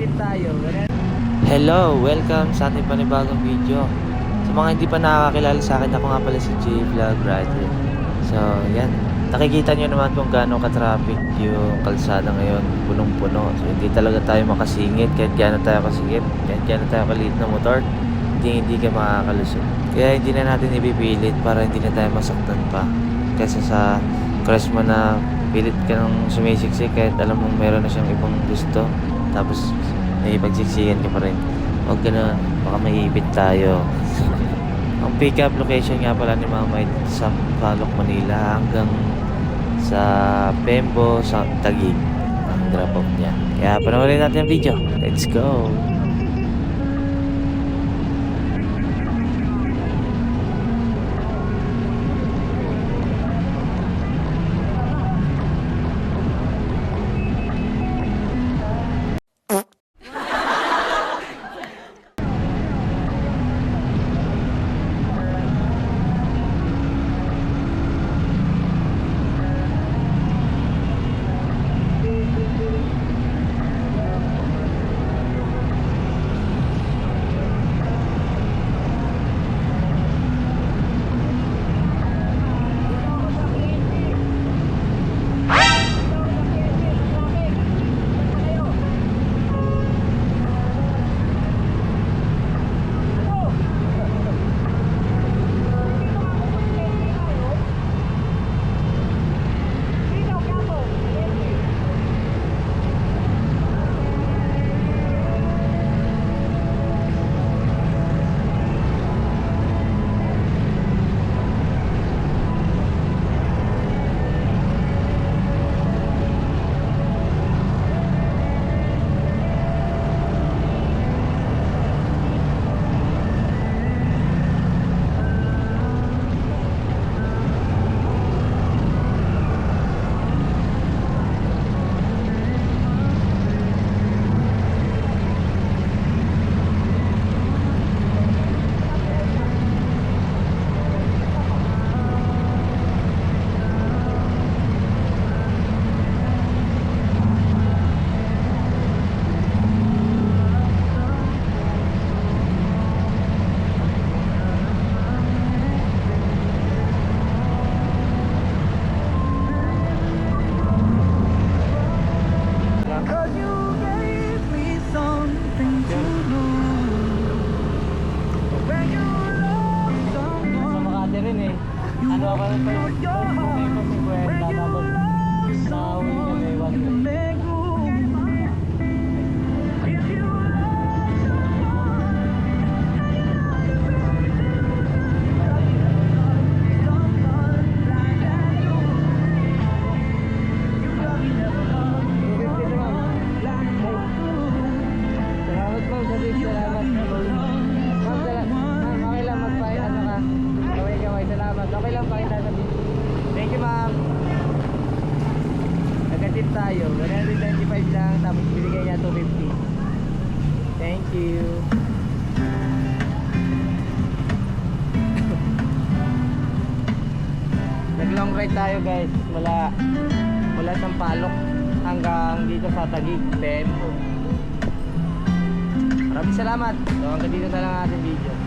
Nag-tip tayo. Hello! Welcome sa ating panibagong video. Sa mga hindi pa nakakakilala sa akin, ako nga pala si J Vlog Rider. So, yan. Nakikita nyo naman kung gaano ka-traffic yung kalsada ngayon. Punong-puno. So, hindi talaga tayo makasingit kahit gaano tayo kasingit. Kahit gaano tayo kaliit na motor. Hindi ka makakalusot. Kaya hindi na natin ipipilit para hindi na tayo masaktan pa. Kasi sa crush mo na pilit ka nang sumisiksik kahit alam mong meron na siyang ibang gusto. Tapos may pagsiksikan ka pa rin. Huwag ka na, baka maiipit tayo. Ang pick up location nga pala ni Mama ay sa Palok, Manila hanggang sa Pembo, sa Taguig ang drop off niya. Kaya panoorin natin ang video. Let's go! Ano ako rin pa yung kwenta tapos nakawin ka may 1 Okay lang pakita sa video. Thank you, ma'am. Nag-tip tayo. 125 lang. Tapos binigay niya 250. Thank you. Nag-long ride tayo, guys. Mula Sampaloc hanggang dito sa Taguig, Pembo. Maraming salamat. So hanggang dito na lang ating video.